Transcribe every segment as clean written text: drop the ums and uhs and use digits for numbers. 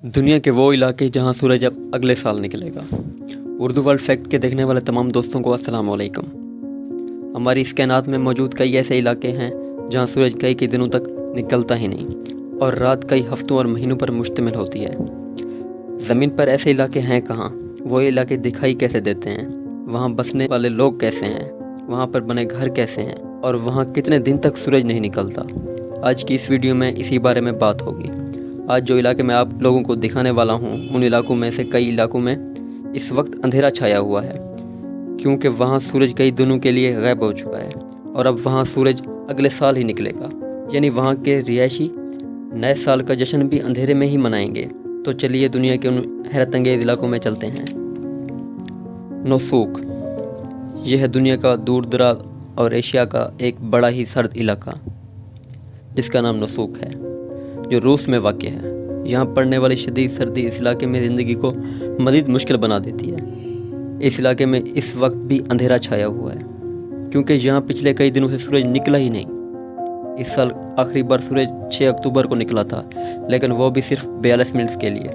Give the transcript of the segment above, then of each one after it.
दुनिया के वो इलाके जहाँ सूरज अब अगले साल निकलेगा। उर्दू वर्ल्ड फैक्ट के देखने वाले तमाम दोस्तों को अस्सलाम वालेकुम। हमारी इस कायनात में मौजूद कई ऐसे इलाके हैं जहाँ सूरज कई दिनों तक निकलता ही नहीं और रात कई हफ्तों और महीनों पर मुश्तमिल होती है। ज़मीन पर ऐसे इलाके हैं कहाँ? वो इलाके दिखाई कैसे देते हैं? वहाँ बसने वाले लोग कैसे हैं? वहाँ पर बने घर कैसे हैं? और वहाँ कितने दिन तक सूरज नहीं निकलता? आज की इस वीडियो में इसी बारे में बात होगी। आज जो इलाके मैं आप लोगों को दिखाने वाला हूँ, उन इलाकों में से कई इलाकों में इस वक्त अंधेरा छाया हुआ है, क्योंकि वहाँ सूरज कई दिनों के लिए गायब हो चुका है और अब वहाँ सूरज अगले साल ही निकलेगा। यानी वहाँ के रिहायशी नए साल का जश्न भी अंधेरे में ही मनाएंगे। तो चलिए दुनिया के उन हैरत अंगेज़ इलाकों में चलते हैं। नोसूक, यह है दुनिया का दूर दराज और एशिया का एक बड़ा ही सर्द इलाका जिसका नाम नोसूक है, जो रूस में वाक़ है। यहाँ पड़ने वाली शदीद सर्दी इस इलाके में ज़िंदगी को मज़ीद मुश्किल बना देती है। इस इलाके में इस वक्त भी अंधेरा छाया हुआ है, क्योंकि यहाँ पिछले कई दिनों से सूरज निकला ही नहीं। इस साल आखिरी बार सूरज 6 अक्टूबर को निकला था, लेकिन वो भी सिर्फ 42 मिनट के लिए।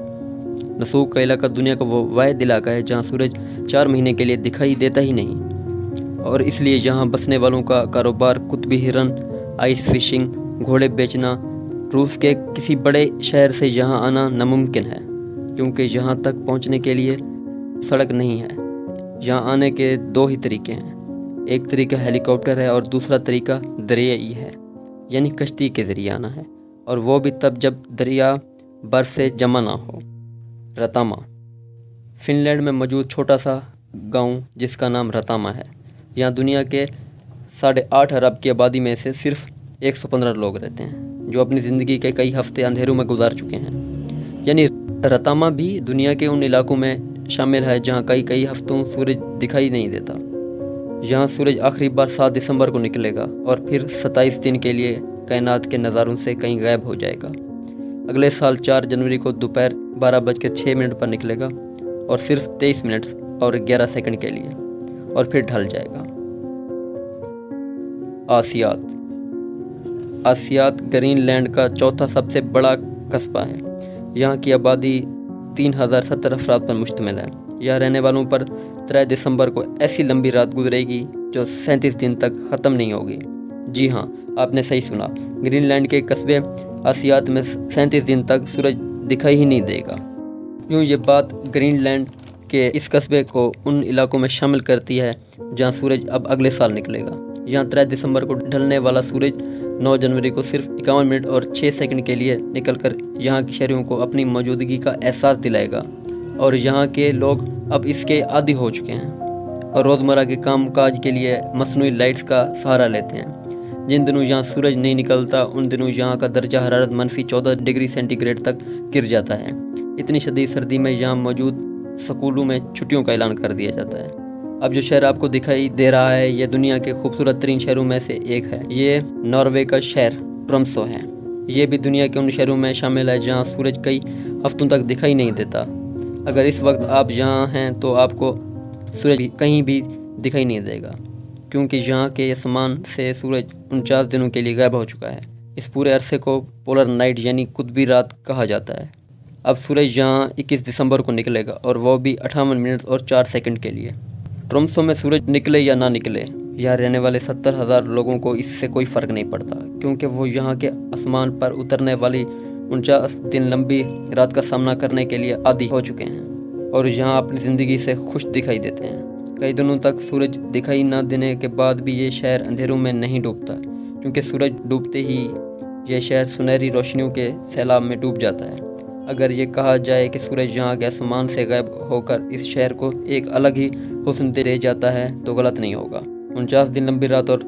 नसूक का इलाका दुनिया का वो वाहिद इलाका है जहाँ सूरज 4 महीने के लिए दिखाई देता ही नहीं, और इसलिए यहाँ बसने वालों का कारोबार कुतबी हिरन, आइस फिशिंग, घोड़े बेचना, रूस के किसी बड़े शहर से यहाँ आना नामुमकिन है, क्योंकि यहाँ तक पहुँचने के लिए सड़क नहीं है। यहाँ आने के 2 ही तरीके हैं, एक तरीका हेलीकॉप्टर है और दूसरा तरीका दरियाई है, यानी कश्ती के ज़रिए आना है, और वो भी तब जब दरिया बर्फ़ से जमा ना हो। रतामा, फ़िनलैंड में मौजूद छोटा सा गांव जिसका नाम रतामा है। यहाँ दुनिया के 8.5 अरब की आबादी में से सिर्फ 115 लोग रहते हैं, जो अपनी ज़िंदगी के कई हफ्ते अंधेरों में गुजार चुके हैं। यानी रतामा भी दुनिया के उन इलाकों में शामिल है जहाँ कई हफ्तों सूरज दिखाई नहीं देता। यहाँ सूरज आखिरी बार 7 दिसंबर को निकलेगा और फिर 27 दिन के लिए कायनात के नज़ारों से कहीं गायब हो जाएगा। अगले साल 4 जनवरी को दोपहर 12:06 पर निकलेगा और सिर्फ 23 मिनट और 11 सेकंड के लिए, और फिर ढल जाएगा। आसियात ग्रीनलैंड का चौथा सबसे बड़ा कस्बा है। यहाँ की आबादी 3070 अफराद पर मुश्तमिल है। यहाँ रहने वालों पर 3 दिसंबर को ऐसी लंबी रात गुजरेगी जो 37 दिन तक ख़त्म नहीं होगी। जी हाँ, आपने सही सुना, ग्रीनलैंड के कस्बे आसियात में 37 दिन तक सूरज दिखाई ही नहीं देगा। यूँ ये बात ग्रीनलैंड के इस कस्बे को उन इलाकों में शामिल करती है जहाँ सूरज अब अगले साल निकलेगा। यहाँ 3 दिसंबर को ढलने वाला सूरज 9 जनवरी को सिर्फ 51 मिनट और 6 सेकंड के लिए निकलकर यहाँ के शहरियों को अपनी मौजूदगी का एहसास दिलाएगा, और यहाँ के लोग अब इसके आदी हो चुके हैं और रोज़मर्रा के काम काज के लिए मसनूई लाइट्स का सहारा लेते हैं। जिन दिनों यहाँ सूरज नहीं निकलता उन दिनों यहाँ का दर्जा हरारत -14 डिग्री सेंटीग्रेड तक गिर जाता है। इतनी शदीद सर्दी में यहाँ मौजूद स्कूलों में छुट्टियों का ऐलान कर दिया जाता है। अब जो शहर आपको दिखाई दे रहा है, ये दुनिया के खूबसूरत तरीन शहरों में से एक है। ये नॉर्वे का शहर ट्रोम्सो है। ये भी दुनिया के उन शहरों में शामिल है जहाँ सूरज कई हफ्तों तक दिखाई नहीं देता। अगर इस वक्त आप यहाँ हैं तो आपको सूरज कहीं भी दिखाई नहीं देगा, क्योंकि यहाँ के आसमान से सूरज 49 दिनों के लिए गायब हो चुका है। इस पूरे अरसे को पोलर नाइट यानी कुतबी रात कहा जाता है। अब सूरज यहाँ 21 दिसंबर को निकलेगा, और वो भी 58 मिनट और 4 सेकंड के लिए। ट्रोम्सो में सूरज निकले या ना निकले, यहाँ रहने वाले 70,000 लोगों को इससे कोई फ़र्क नहीं पड़ता, क्योंकि वो यहाँ के आसमान पर उतरने वाली 49 दिन लंबी रात का सामना करने के लिए आदी हो चुके हैं और यहाँ अपनी ज़िंदगी से खुश दिखाई देते हैं। कई दिनों तक सूरज दिखाई ना देने के बाद भी ये शहर अंधेरों में नहीं डूबता, क्योंकि सूरज डूबते ही ये शहर सुनहरी रोशनियों के सैलाब में डूब जाता है। अगर ये कहा जाए कि सूरज यहाँ के आसमान से गायब होकर इस शहर को एक अलग ही हुस्न दे जाता है तो गलत नहीं होगा। 49 दिन लंबी रात और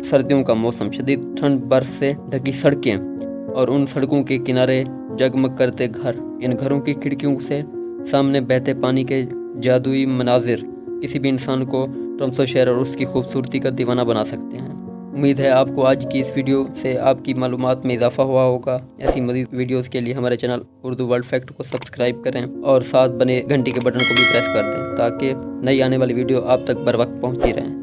सर्दियों का मौसम, शदीद ठंड, बर्फ से ढकी सड़कें और उन सड़कों के किनारे जगमग करते घर, इन घरों की खिड़कियों से सामने बहते पानी के जादुई मनाजिर किसी भी इंसान को ट्रोम्सो शहर और उसकी खूबसूरती का दीवाना बना सकते हैं। उम्मीद है आपको आज की इस वीडियो से आपकी मालूमात में इजाफा हुआ होगा। ऐसी मज़ीद वीडियोस के लिए हमारे चैनल उर्दू वर्ल्ड फैक्ट को सब्सक्राइब करें और साथ बने घंटी के बटन को भी प्रेस कर दें, ताकि नई आने वाली वीडियो आप तक बर वक्त पहुँचती रहें।